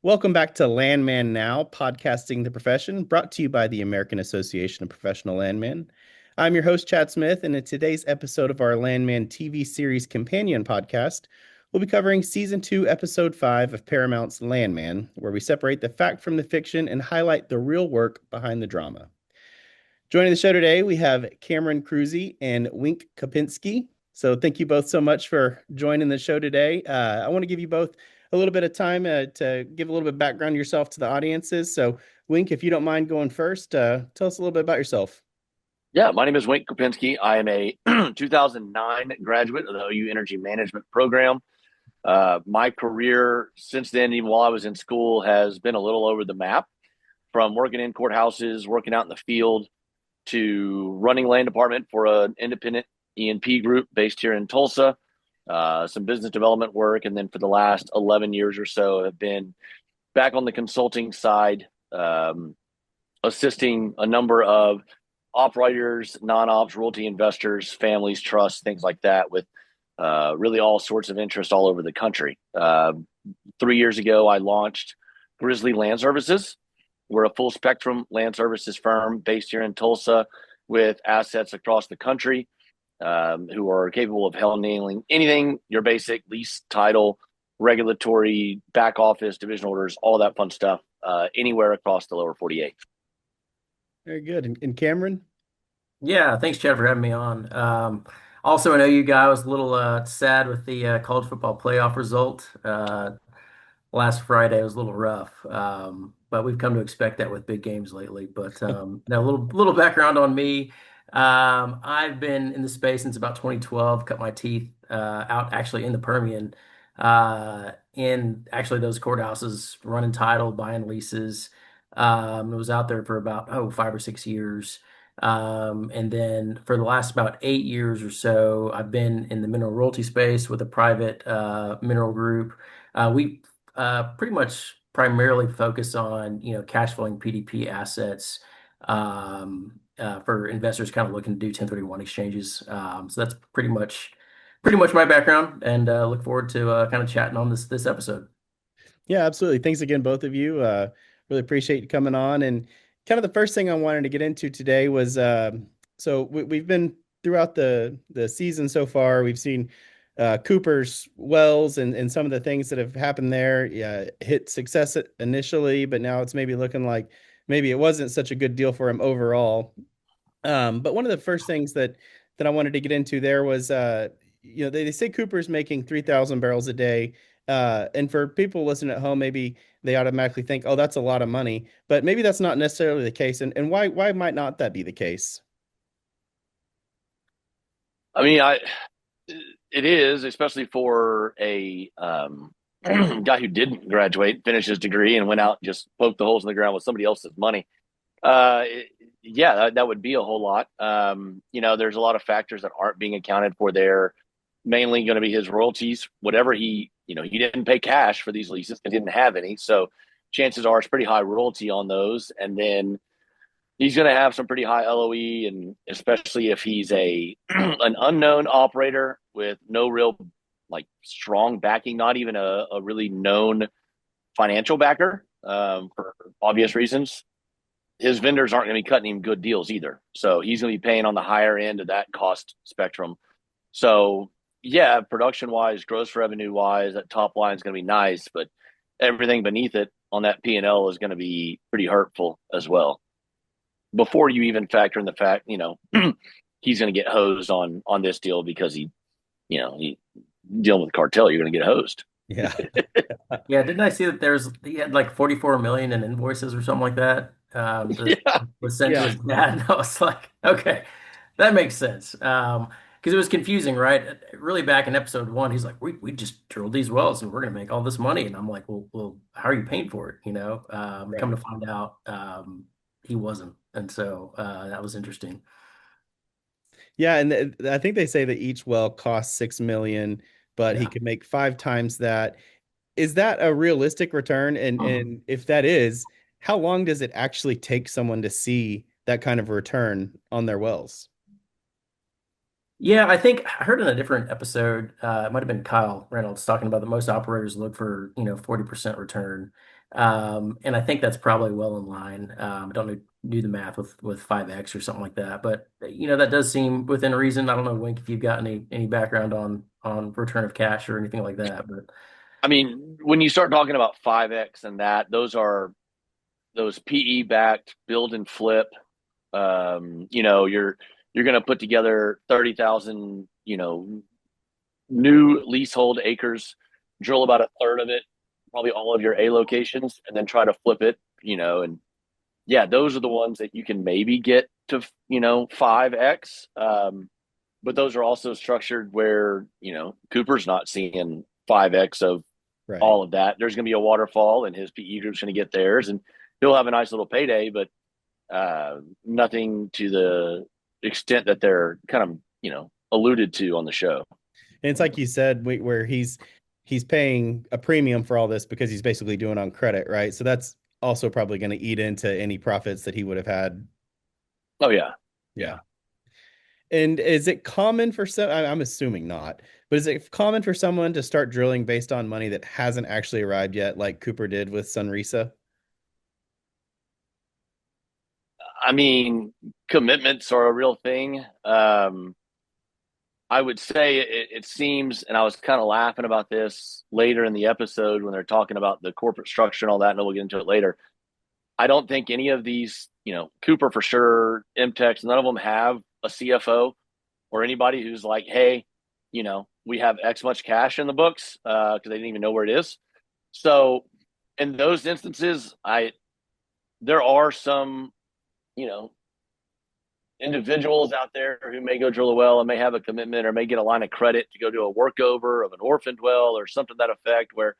Welcome back to Landman Now, podcasting the profession, brought to you by the American Association of Professional Landmen. I'm your host, Chad Smith, and in today's episode of our Landman TV series companion podcast, we'll be covering Season 2, Episode 5 of Paramount's Landman, where we separate the fact from the fiction and highlight the real work behind the drama. Joining the show today, we have Cameron Kroese and Wink Kopczynski. So thank you both so much for joining the show today. I want to give you both a little bit of time to give a little bit of background yourself to the audiences. So Wink, if you don't mind going first, tell us a little bit about yourself. Yeah, my name is Wink Kopczynski. I am a 2009 graduate of the OU Energy Management program. My career since then, even while I was in school, has been a little over the map, from working in courthouses, working out in the field, to running land department for an independent E&P group based here in Tulsa, some business development work, and then for the last 11 years or so have been back on the consulting side, assisting a number of operators, non-ops, royalty investors, families, trusts, things like that, with really all sorts of interest all over the country. 3 years ago, I launched Grizzly Land Services. We're a full spectrum land services firm based here in Tulsa with assets across the country, who are capable of handling anything, your basic lease, title, regulatory, back office, division orders, all that fun stuff, anywhere across the lower 48. Very good. And Cameron? Yeah, thanks, Chad, for having me on. Also, I know you guys was a little sad with the college football playoff result. Last Friday was a little rough, but we've come to expect that with big games lately. But now a little background on me. I've been in the space since about 2012. Cut my teeth out actually in the Permian, in actually those courthouses, running title, buying leases. Was out there for about 5 or 6 years. And then for the last about 8 years or so, I've been in the mineral royalty space with a private mineral group. We pretty much primarily focus on cash flowing PDP assets for investors kind of looking to do 1031 exchanges. So that's pretty much my background, and look forward to kind of chatting on this episode. Yeah, absolutely. Thanks again, both of you. Really appreciate you coming on. And kind of the first thing I wanted to get into today was so we've been throughout the season so far. We've seen Cooper's wells and some of the things that have happened there. Yeah, hit success initially, but now it's maybe looking like maybe it wasn't such a good deal for him overall. But one of the first things that I wanted to get into there was they say Cooper's making 3,000 barrels a day. And for people listening at home, maybe they automatically think, oh, that's a lot of money, but maybe that's not necessarily the case. And why might not that be the case? I mean, it is, especially for a guy who didn't graduate, finish his degree, and went out and just poked the holes in the ground with somebody else's money. Yeah, that would be a whole lot. There's a lot of factors that aren't being accounted for there. Mainly going to be his royalties, whatever he didn't pay cash for these leases and didn't have any. So chances are it's pretty high royalty on those. And then he's going to have some pretty high LOE, and especially if he's an unknown operator with no real strong backing, not even a really known financial backer, for obvious reasons. His vendors aren't going to be cutting him good deals either. So he's going to be paying on the higher end of that cost spectrum. So yeah, production wise, gross revenue wise, that top line is going to be nice, but everything beneath it on that P&L is going to be pretty hurtful as well. Before you even factor in the fact, he's going to get hosed on this deal because he dealing with cartel, you're going to get hosed. Yeah. Yeah, didn't I see that he had like 44 million in invoices or something like that? Yeah. Was sent to his dad, and I was like, okay, that makes sense. Because it was confusing, right? Really, back in episode 1, he's like, we just drilled these wells and we're gonna make all this money, and I'm like, well, how are you paying for it? Right. Come to find out, he wasn't, and so that was interesting. Yeah, and I think they say that each well costs 6 million, but he Yeah. could make 5 times that. Is that a realistic return? And if that is, how long does it actually take someone to see that kind of return on their wells? Yeah, I think I heard in a different episode, it might have been Kyle Reynolds talking about that most operators look for, 40% return. And I think that's probably well in line. Don't do the math with 5X or something like that. But that does seem within reason. I don't know, Wink, if you've got any background on return of cash or anything like that. But I mean, when you start talking about 5X and that, those are those PE backed build and flip. You're going to put together 30,000, new leasehold acres, drill about a third of it, probably all of your A locations, and then try to flip it, and yeah, those are the ones that you can maybe get to, 5X. But those are also structured where, Cooper's not seeing 5X of Right. all of that. There's going to be a waterfall, and his PE group's going to get theirs, and he'll have a nice little payday, but nothing to the extent that they're kind of, alluded to on the show. And it's like you said, where he's paying a premium for all this because he's basically doing on credit, right? So that's also probably going to eat into any profits that he would have had. Oh yeah, Yeah. yeah. And is it common for some, I'm assuming not, but is it common for someone to start drilling based on money that hasn't actually arrived yet, like Cooper did with Sunrisa? I mean, commitments are a real thing. I would say it seems, and I was kind of laughing about this later in the episode when they're talking about the corporate structure and all that, and we'll get into it later. I don't think any of these, Cooper for sure, MTEX, none of them have a CFO or anybody who's like, hey, we have X much cash in the books because they didn't even know where it is. So in those instances, there are some, you know, individuals out there who may go drill a well and may have a commitment or may get a line of credit to go do a workover of an orphaned well or something to that effect where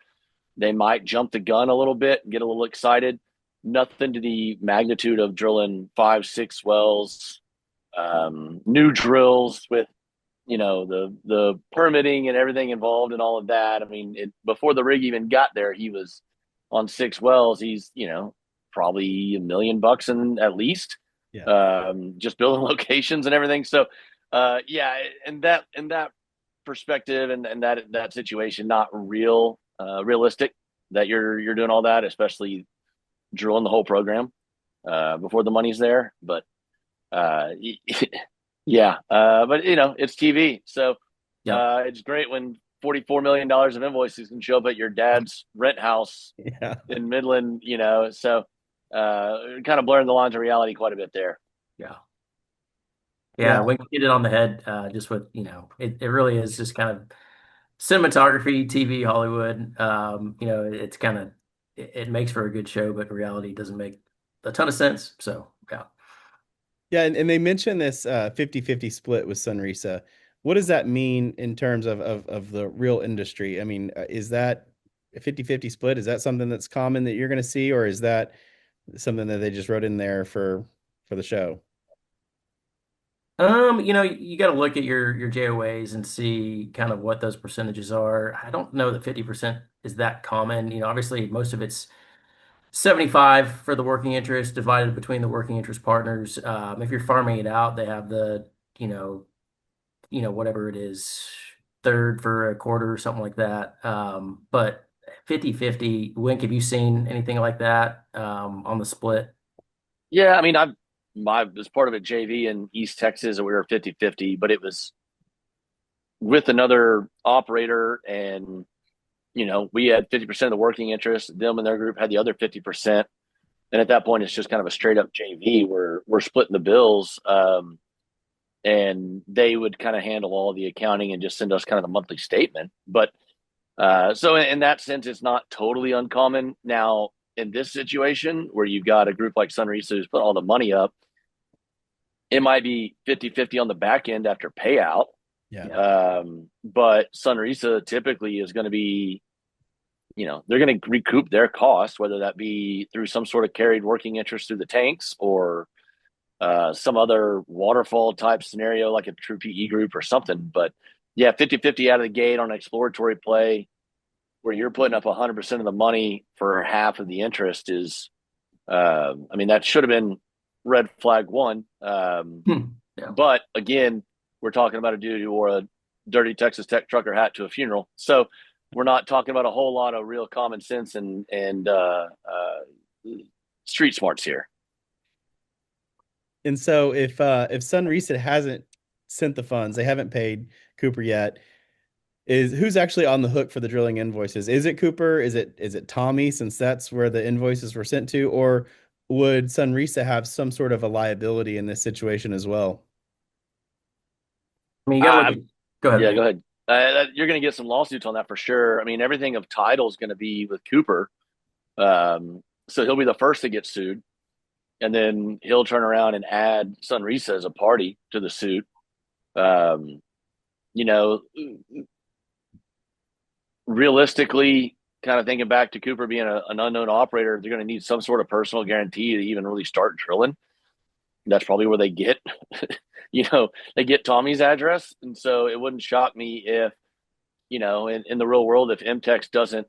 they might jump the gun a little bit and get a little excited. Nothing to the magnitude of drilling 5, 6 wells, new drills with the permitting and everything involved and all of that. I mean, before the rig even got there, he was on 6 wells. He's probably $1 million in at least, Yeah. just building locations and everything. So, yeah, in that perspective and that situation, not realistic that you're doing all that, especially drilling the whole program before the money's there. But uh, yeah, but it's TV, so yeah. it's great when $44 million of invoices can show up at your dad's rent house Yeah. in Midland. So kind of blurring the lines of reality quite a bit there. Yeah. Yeah. Yeah, when you hit it on the head, just with, it really is just kind of cinematography, TV, Hollywood. It's kind of, it makes for a good show, but in reality doesn't make a ton of sense. So, yeah. Yeah, and they mentioned this 50-50 split with Sunrisa. What does that mean in terms of the real industry? I mean, is that a 50-50 split? Is that something that's common that you're going to see, or is that something that they just wrote in there for the show? You got to look at your JOAs and see kind of what those percentages are. I don't know that 50% is that common. Obviously most of it's 75 for the working interest divided between the working interest partners. If you're farming it out, they have the, you know, whatever it is, third for a quarter or something like that. But 50-50, Wink, have you seen anything like that on the split? Yeah, I mean, I was part of a JV in East Texas, and we were 50-50, but it was with another operator, and we had 50% of the working interest. Them and their group had the other 50%. And at that point, it's just kind of a straight up JV where we're splitting the bills. And they would kind of handle all the accounting and just send us kind of the monthly statement. But so in that sense, it's not totally uncommon. Now, in this situation where you've got a group like Sunrisa who's put all the money up, it might be 50-50 on the back end after payout. Yeah. Yeah. But Sunrisa typically is going to be, they're going to recoup their cost, whether that be through some sort of carried working interest through the tanks or some other waterfall type scenario like a true PE group or something. But yeah, 50-50 out of the gate on an exploratory play where you're putting up 100% of the money for half of the interest is, I mean, that should have been red flag one. Hmm. Yeah. But again, we're talking about a dude who wore a dirty Texas Tech trucker hat to a funeral. So we're not talking about a whole lot of real common sense and street smarts here. And so if Sunreset hasn't sent the funds, they haven't paid Cooper yet. Is who's actually on the hook for the drilling invoices? Is it Cooper? Is it Tommy, since that's where the invoices were sent to, or would Sunrisa have some sort of a liability in this situation as well? I mean, you got to look Uh, at. Go yeah, ahead. go ahead. You're going to get some lawsuits on that for sure. I mean, everything of title is going to be with Cooper. So he'll be the first to get sued. And then he'll turn around and add Sunrisa as a party to the suit. Um, you know, realistically, kind of thinking back to Cooper being an unknown operator, they're going to need some sort of personal guarantee to even really start drilling. That's probably where they get, they get Tommy's address. And so it wouldn't shock me if, in the real world, if MTEX doesn't,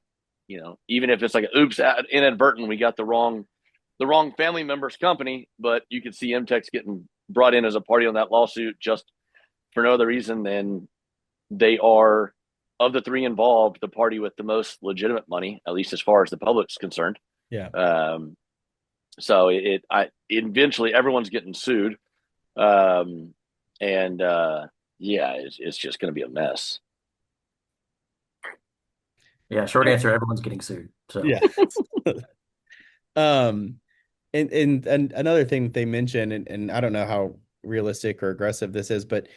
even if it's like, oops, inadvertent, we got the wrong family member's company, but you could see MTEX getting brought in as a party on that lawsuit just for no other reason than they are, of the three involved, the party with the most legitimate money, at least as far as the public's concerned. Yeah. So eventually everyone's getting sued. Um, and yeah, it's just going to be a mess. Yeah, short answer, everyone's getting sued. So Yeah. Um, and another thing that they mention, and I don't know how realistic or aggressive this is, but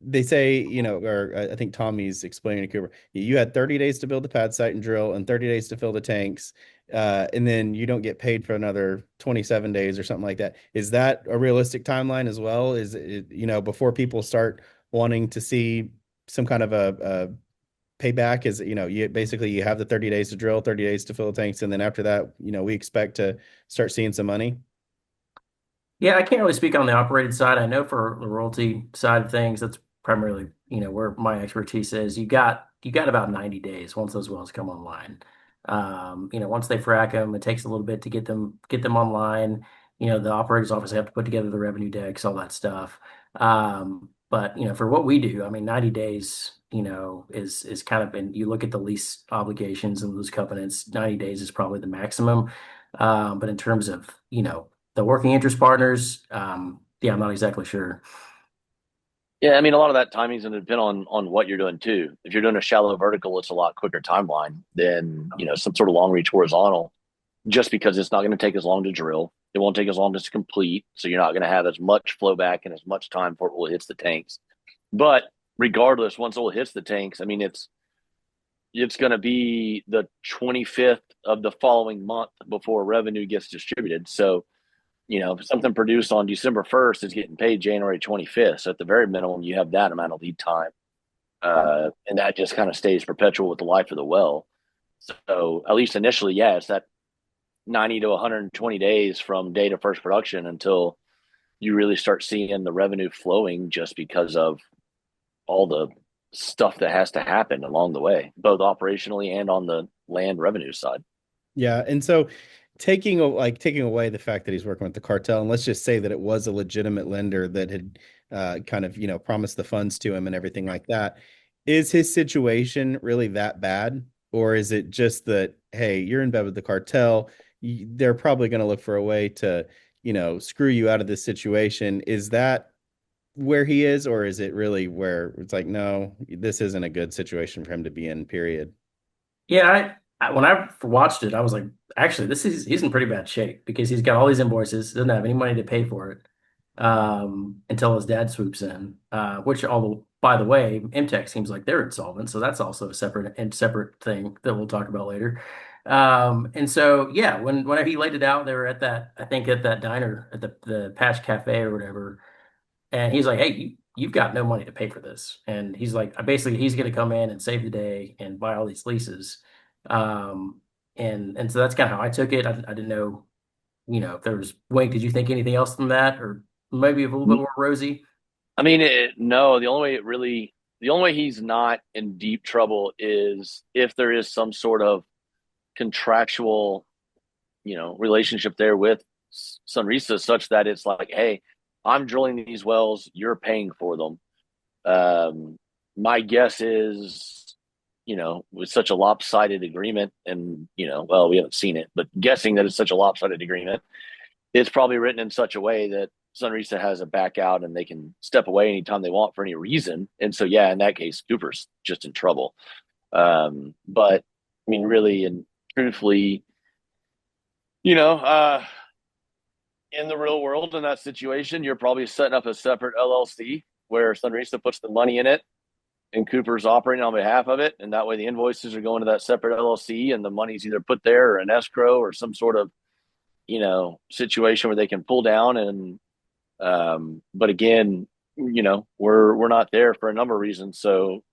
they say, or I think Tommy's explaining to Cooper, you had 30 days to build the pad site and drill and 30 days to fill the tanks. And then you don't get paid for another 27 days or something like that. Is that a realistic timeline as well? Is it, before people start wanting to see some kind of a payback, is, you have the 30 days to drill, 30 days to fill the tanks. And then after that, we expect to start seeing some money. yeah, I can't really speak on the operated side. I know for the royalty side of things, that's primarily, where my expertise is. You got about 90 days once those wells come online. Once they frack them, it takes a little bit to get them online. The operators obviously have to put together the revenue decks, all that stuff. But for what we do, I mean, 90 days, is kind of been, you look at the lease obligations and those covenants, 90 days is probably the maximum. But in terms of, the working interest partners, yeah, I'm not exactly sure. Yeah, I mean, a lot of that timing is going to depend on what you're doing too. If you're doing a shallow vertical, it's a lot quicker timeline than some sort of long reach horizontal. Just because it's not going to take as long to drill, it won't take as long to complete, so you're not going to have as much flow back and as much time before oil hits the tanks. But regardless, once oil hits the tanks, I mean, it's going to be the 25th of the following month before revenue gets distributed. So if something produced on December 1st is getting paid January 25th. So at the very minimum, you have that amount of lead time. And that just kind of stays perpetual with the life of the well. So at least initially, yeah, it's that 90 to 120 days from day to first production until you really start seeing the revenue flowing, just because of all the stuff that has to happen along the way, both operationally and on the land revenue side. Yeah. And so taking away the fact that he's working with the cartel, and let's just say that it was a legitimate lender that had kind of, promised the funds to him and everything like that. Is his situation really that bad? Or is it just that, hey, you're in bed with the cartel, they're probably going to look for a way to, screw you out of this situation? Is that where he is, or is it really where it's like, no, this isn't a good situation for him to be in, period? Yeah, when I watched it, I was like, actually, he's in pretty bad shape because he's got all these invoices, doesn't have any money to pay for it, until his dad swoops in. Which, although by the way, MTech seems like they're insolvent, so that's also a separate thing that we'll talk about later. And so yeah, whenever he laid it out, they were at that, I think, at that diner at the Patch Cafe or whatever. And he's like, "Hey, you've got no money to pay for this." And he's like, basically, he's going to come in and save the day and buy all these leases. Um, and so that's kind of how I took it. I didn't know, if there was. Wait, did you think anything else than that, or maybe a little bit more rosy? I mean, no, the only way he's not in deep trouble is if there is some sort of contractual, relationship there with Sunrisa, such that it's like, hey, I'm drilling these wells, you're paying for them. My guess is, with such a lopsided agreement, and well, we haven't seen it, but guessing that it's such a lopsided agreement, it's probably written in such a way that Sunrisa has a back out and they can step away anytime they want for any reason. And so, yeah, in that case, Cooper's just in trouble. But I mean, really and truthfully, you know, uh, in the real world, in that situation, you're probably setting up a separate LLC where Sunrisa puts the money in it and Cooper's operating on behalf of it. And that way the invoices are going to that separate LLC and the money's either put there or an escrow or some sort of, situation where they can pull down. And, but again, we're not there for a number of reasons. So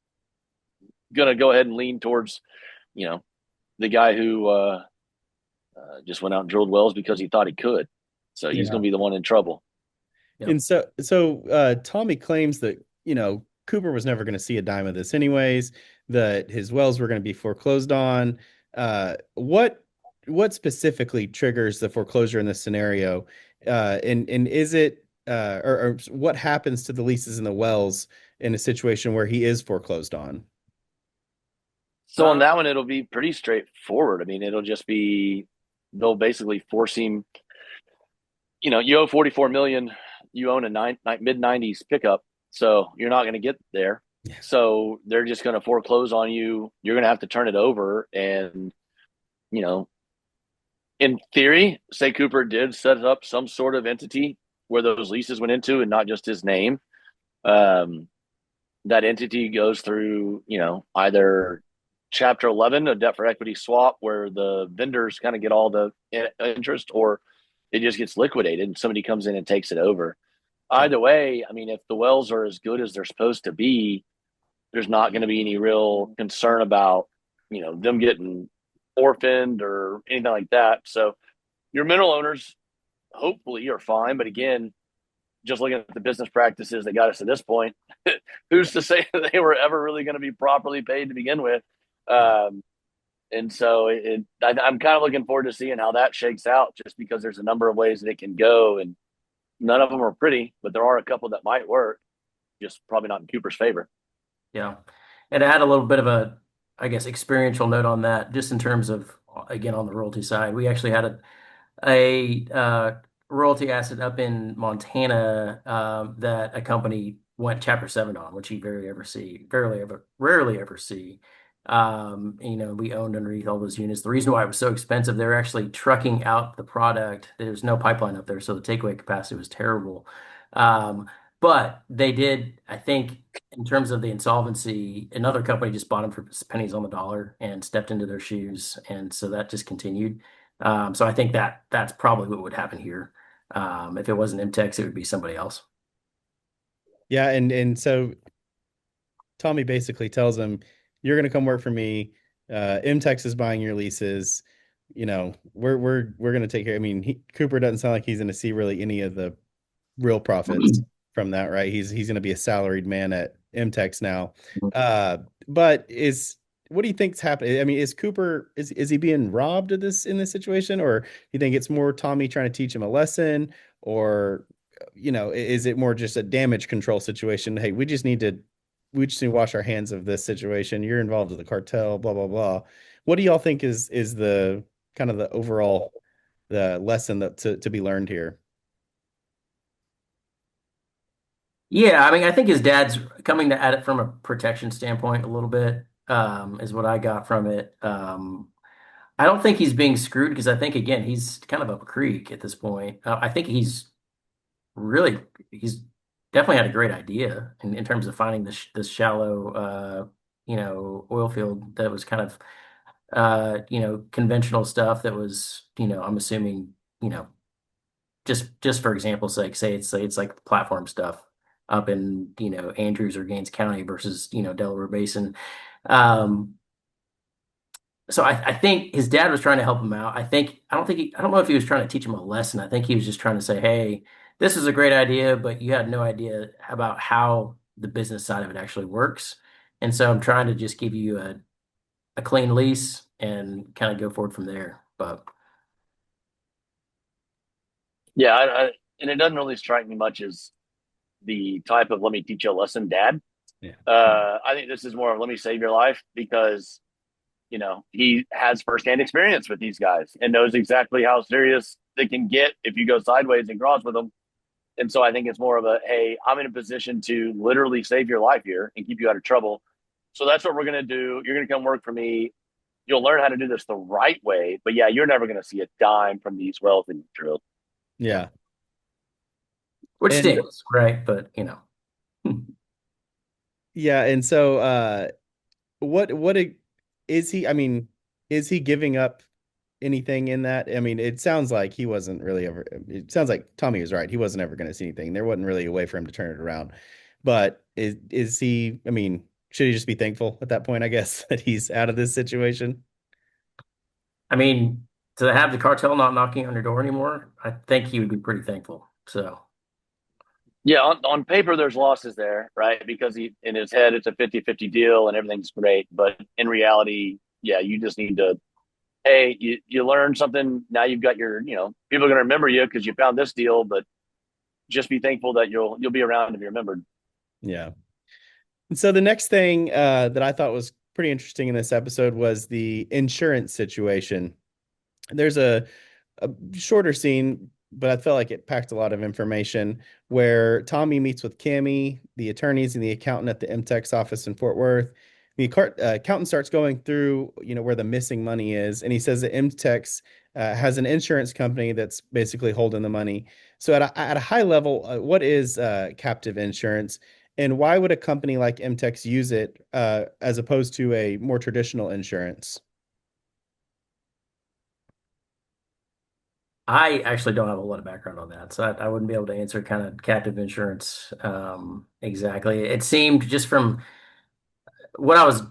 going to go ahead and lean towards, you know, the guy who just went out and drilled wells because he thought he could. So he's Yeah. going to be the one in trouble. Yep. And Tommy claims that, Cooper was never going to see a dime of this anyways, that his wells were going to be foreclosed on. What specifically triggers the foreclosure in this scenario? And is it or what happens to the leases in the wells in a situation where he is foreclosed on? So on that one, it'll be pretty straightforward. I mean, it'll just be they'll basically force him. You owe 44 million. You own a mid 90s pickup, so you're not going to get there. Yeah. So they're just going to foreclose on you. You're going to have to turn it over, and you know, in theory, say Cooper did set up some sort of entity where those leases went into, and not just his name. Um, that entity goes through, either Chapter 11, a debt for equity swap, where the vendors kind of get all the interest, or it just gets liquidated and somebody comes in and takes it over. Sure. Either way, I mean, if the wells are as good as they're supposed to be, there's not going to be any real concern about, them getting orphaned or anything like that. So your mineral owners hopefully are fine. But again, just looking at the business practices that got us to this point, who's to say that they were ever really going to be properly paid to begin with? Yeah. Um, and so I'm kind of looking forward to seeing how that shakes out, just because there's a number of ways that it can go, and none of them are pretty, but there are a couple that might work, just probably not in Cooper's favor. Yeah. And I had a little bit of a, I guess, experiential note on that, just in terms of, again, on the royalty side. We actually had a royalty asset up in Montana that a company went Chapter 7 on, which you rarely ever see. We owned underneath all those units. The reason why it was so expensive, they're actually trucking out the product. There's no pipeline up there, so the takeaway capacity was terrible. Um, but they did, I think, in terms of the insolvency, another company just bought them for pennies on the dollar and stepped into their shoes, and so that just continued. So I think that's probably what would happen here. If it wasn't MTEX, it would be somebody else. Yeah, and so Tommy basically tells him, "You're going to come work for me. MTEX is buying your leases. We're going to take care." I mean, Cooper doesn't sound like he's going to see really any of the real profits from that, right? He's going to be a salaried man at MTEX now. But what do you think's happening? I mean, is Cooper is he being robbed of this in this situation, or do you think it's more Tommy trying to teach him a lesson, or is it more just a damage control situation? Hey, we just need to wash our hands of this situation. You're involved with the cartel, blah blah blah. What do y'all think is the kind of the overall the lesson that to be learned here? Yeah, I mean, I think his dad's coming to at it from a protection standpoint a little bit, is what I got from it. I don't think he's being screwed because I think, again, he's kind of up a creek at this point. I think really, he's definitely had a great idea in terms of finding this shallow, oil field that was kind of, conventional stuff that was, I'm assuming, just for example's sake, say it's like platform stuff up in, Andrews or Gaines County versus, Delaware Basin. Um, so I think his dad was trying to help him out. I don't know if he was trying to teach him a lesson. I think he was just trying to say, hey, this is a great idea, but you had no idea about how the business side of it actually works. And so I'm trying to just give you a clean lease and kind of go forward from there. But Yeah, and it doesn't really strike me much as the type of "let me teach you a lesson, Dad." Yeah. I think this is more of let me save your life because he has firsthand experience with these guys and knows exactly how serious they can get if you go sideways and cross with them. And so I think it's more of a, hey, I'm in a position to literally save your life here and keep you out of trouble. So that's what we're going to do. You're going to come work for me. You'll learn how to do this the right way. But yeah, you're never going to see a dime from these wells that you drilled. Yeah. Which And stinks, right? But yeah, and so what is he? I mean, is he giving up anything in that? I mean, it sounds like he wasn't really ever. It sounds like Tommy was right. He wasn't ever going to see anything. There wasn't really a way for him to turn it around. But is he? I mean, should he just be thankful at that point? I guess that he's out of this situation. I mean, to have the cartel not knocking on your door anymore, I think he would be pretty thankful. So, Yeah, on paper, there's losses there, right? Because in his head, it's a 50-50 deal and everything's great. But in reality, yeah, you just need to, hey, you learned something. Now you've got people are going to remember you because you found this deal, but just be thankful that you'll be around to be remembered. Yeah. And so the next thing that I thought was pretty interesting in this episode was the insurance situation. There's a shorter scene, but I felt like it packed a lot of information where Tommy meets with Cammy, the attorneys, and the accountant at the MTech's office in Fort Worth. The accountant starts going through, where the missing money is, and he says that MTech's has an insurance company that's basically holding the money. So at a high level, what is captive insurance, and why would a company like MTech's use it as opposed to a more traditional insurance? I actually don't have a lot of background on that, so I wouldn't be able to answer kind of captive insurance exactly. It seemed just from what I was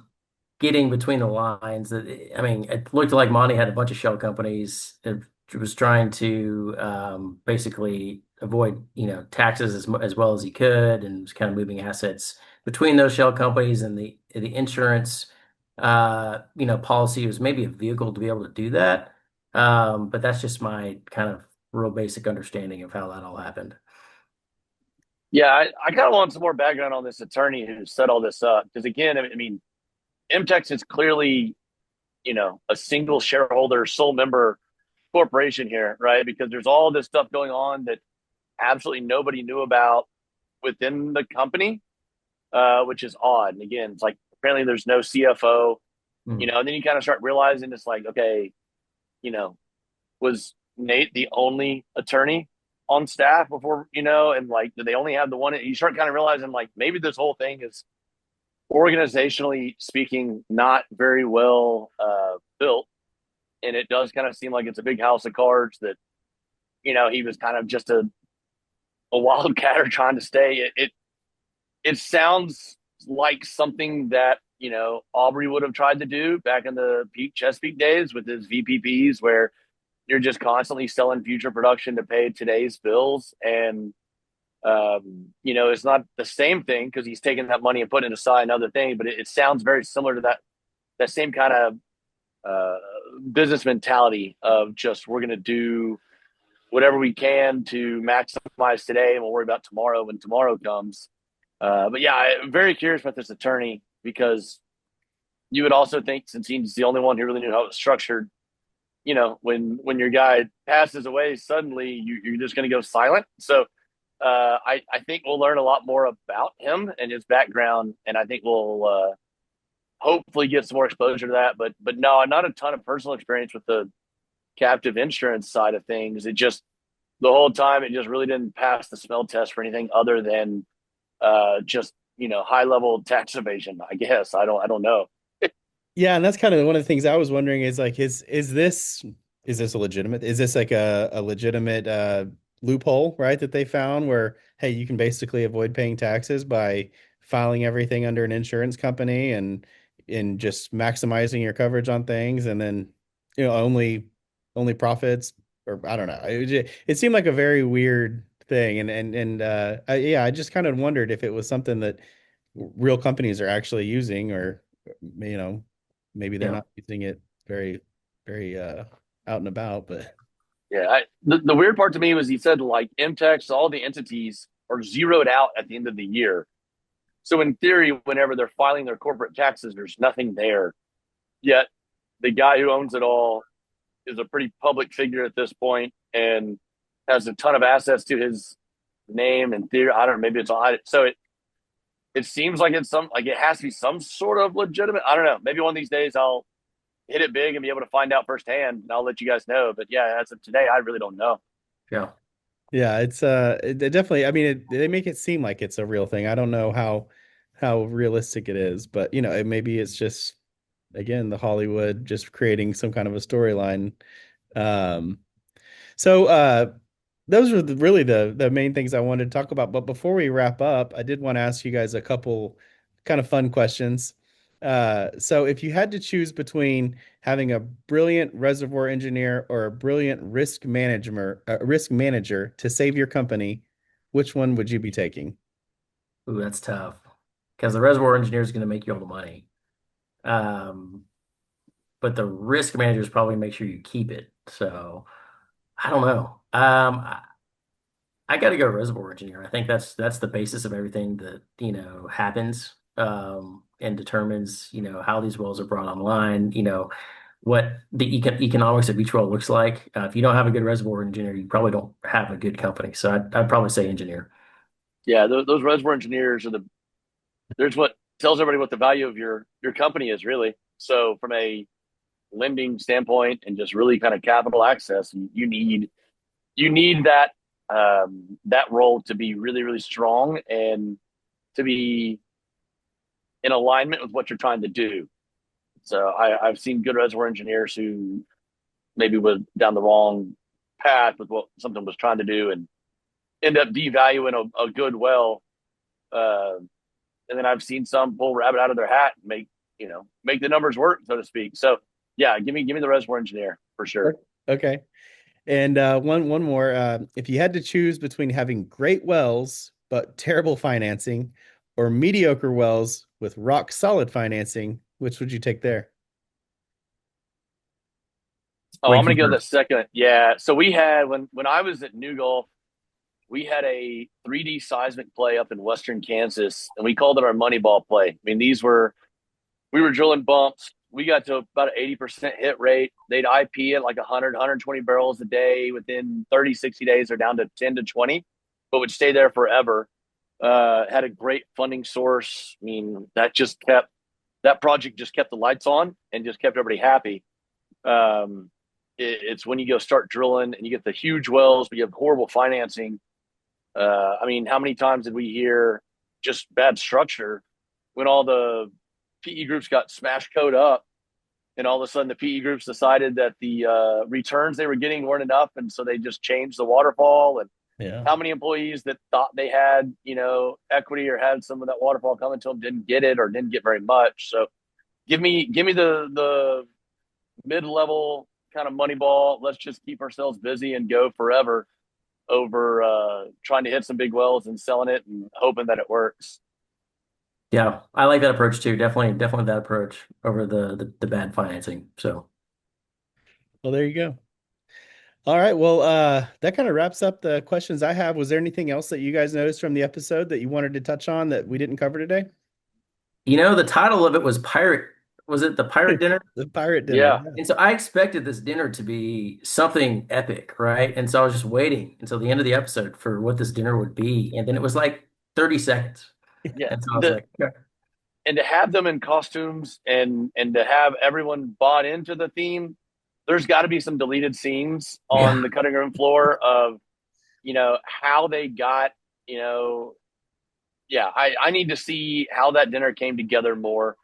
getting between the lines that I mean, it looked like Monty had a bunch of shell companies. It was trying to basically avoid, taxes as well as he could, and was kind of moving assets between those shell companies and the insurance. Policy was maybe a vehicle to be able to do that. But that's just my kind of real basic understanding of how that all happened. Yeah, I kind of want some more background on this attorney who set all this up because again, I mean, MTEX is clearly a single shareholder, sole member corporation here, right? Because there's all this stuff going on that absolutely nobody knew about within the company, which is odd. And again, it's like apparently there's no CFO, Hmm. and then you kind of start realizing it's like, okay, you know, was Nate the only attorney on staff before, and like, did they only have the one? You start kind of realizing like maybe this whole thing is organizationally speaking not very well built. And it does kind of seem like it's a big house of cards that, he was kind of just a wildcatter trying to stay. It sounds like something that Aubrey would have tried to do back in the peak Chesapeake days with his VPPs, where you're just constantly selling future production to pay today's bills, and it's not the same thing because he's taking that money and putting it aside another thing, but it sounds very similar to that same kind of uh, business mentality of just we're going to do whatever we can to maximize today and we'll worry about tomorrow when tomorrow comes. But yeah, I'm very curious about this attorney because you would also think since he's the only one who really knew how it was structured, when your guy passes away, suddenly you're just going to go silent. So I think we'll learn a lot more about him and his background, and I think we'll hopefully get some more exposure to that. But no, not a ton of personal experience with the captive insurance side of things. It just the whole time it just really didn't pass the smell test for anything other than just high level tax evasion. I guess I don't know. Yeah, and that's kind of one of the things I was wondering is like is this a legitimate is this like a legitimate loophole, right, that they found where hey, you can basically avoid paying taxes by filing everything under an insurance company and just maximizing your coverage on things and then only profits or I don't know. It seemed like a very weird thing yeah, I just kind of wondered if it was something that real companies are actually using or you know maybe they're Yeah. not using it very, very out and about, but Yeah, the weird part to me was he said like MTEX, all the entities are zeroed out at the end of the year. So in theory, whenever they're filing their corporate taxes, there's nothing there. Yet the guy who owns it all is a pretty public figure at this point and has a ton of assets to his name and theory. I don't know, maybe it's all so it seems like it's some like it has to be some sort of legitimate. I don't know. Maybe one of these days I'll hit it big and be able to find out firsthand and I'll let you guys know. But yeah, as of today, I really don't know. Yeah. Yeah, it's it definitely, I mean, they make it seem like it's a real thing. I don't know how realistic it is, but maybe it's just again the Hollywood just creating some kind of a storyline. Um so those were really the main things I wanted to talk about. But before we wrap up, I did want to ask you guys a couple kind of fun questions. So if you had to choose between having a brilliant reservoir engineer or a brilliant risk manager to save your company, which one would you be taking? Ooh, that's tough because the reservoir engineer is going to make you all the money. Um, but the risk managers probably make sure you keep it. So I don't know. I got to go reservoir engineer. I think that's the basis of everything that, happens, and determines, how these wells are brought online, what the economics of each well looks like. If you don't have a good reservoir engineer, you probably don't have a good company. So I'd probably say engineer. Yeah, those reservoir engineers are there's what tells everybody what the value of your company is really. So from a lending standpoint and just really kind of capital access, you need that role to be really really strong and to be in alignment with what you're trying to do. So I've seen good reservoir engineers who maybe went down the wrong path with what something was trying to do and end up devaluing a good well. Uh, and then I've seen some pull rabbit out of their hat and make the numbers work, so to speak. So yeah, give me the reservoir engineer for sure. Okay. And one more. If you had to choose between having great wells but terrible financing or mediocre wells with rock solid financing, which would you take there? Oh, I'm Wait, gonna go for the second. Yeah. So we had when I was at New Gulf, we had a 3D seismic play up in western Kansas, and we called it our Moneyball play. I mean, we were drilling bumps. We got to about an 80% hit rate. They'd IP at like 100, 120 barrels a day. Within 30, 60 days, they're down to 10 to 20, but would stay there forever. Had a great funding source. I mean, that project just kept the lights on and just kept everybody happy. Um, it's when you go start drilling and you get the huge wells, but you have horrible financing. I mean, how many times did we hear just bad structure when all the PE groups got smash code up, and all of a sudden the PE groups decided that the returns they were getting weren't enough, and so they just changed the waterfall. And Yeah. how many employees that thought they had equity or had some of that waterfall coming to them didn't get it or didn't get very much. So give me the mid level kind of money ball. Let's just keep ourselves busy and go forever over trying to hit some big wells and selling it and hoping that it works. Yeah, I like that approach too. Definitely that approach over the bad financing. So, Well, there you go. All right. Well, that kind of wraps up the questions I have. Was there anything else that you guys noticed from the episode that you wanted to touch on that we didn't cover today? the title of it was Pirate. Was it the Pirate Dinner? The pirate dinner. Yeah, Yeah. And so I expected this dinner to be something epic, right? And so I was just waiting until the end of the episode for what this dinner would be. And then it was like 30 seconds. yeah. And so I was like, okay. And to have them in costumes and to have everyone bought into the theme, there's got to be some deleted scenes on Yeah, the cutting room floor of how they got you know yeah, I need to see how that dinner came together more.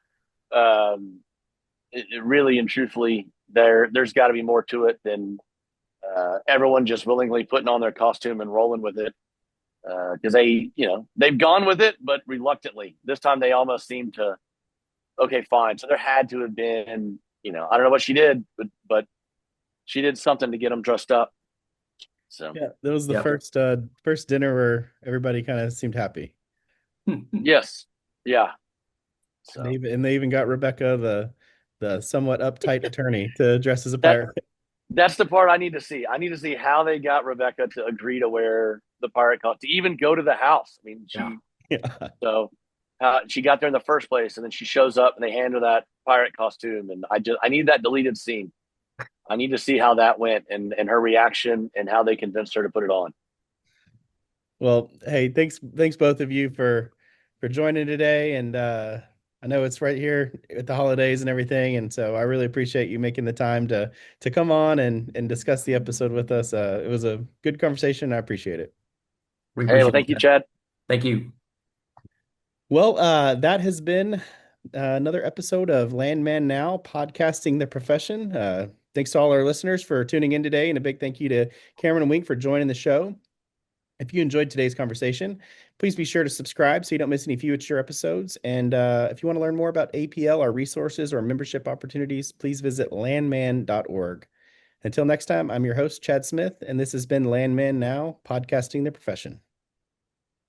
It really and truthfully, there's got to be more to it than everyone just willingly putting on their costume and rolling with it, because they've gone with it but reluctantly. This time they almost seem to, okay, fine. So there had to have been, I don't know what she did, but she did something to get them dressed up. So Yeah. That was the yeah. first dinner where everybody kind of seemed happy. yes, yeah. And they So even, and they even got Rebecca, the somewhat uptight attorney, to dress as a that pirate. that's the part I need to see. I need to see how they got Rebecca to agree to wear the pirate costume, to even go to the house. I mean, Yeah. Yeah. so she got there in the first place, and then she shows up and they hand her that pirate costume, and I need that deleted scene. I need to see how that went and her reaction and how they convinced her to put it on. Well, hey, thanks both of you for joining today. And I know it's right here at the holidays and everything, and so I really appreciate you making the time to come on and discuss the episode with us. It was a good conversation. I appreciate it. We Hey, well, appreciate thank you, that. Chad. Thank you. Well, that has been another episode of Landman Now, podcasting the profession. Thanks to all our listeners for tuning in today, and a big thank you to Cameron and Wink for joining the show. If you enjoyed today's conversation, please be sure to subscribe so you don't miss any future episodes. And if you want to learn more about APL, our resources, or membership opportunities, please visit landman.org. Until next time, I'm your host, Chad Smith, and this has been Landman Now, podcasting the profession.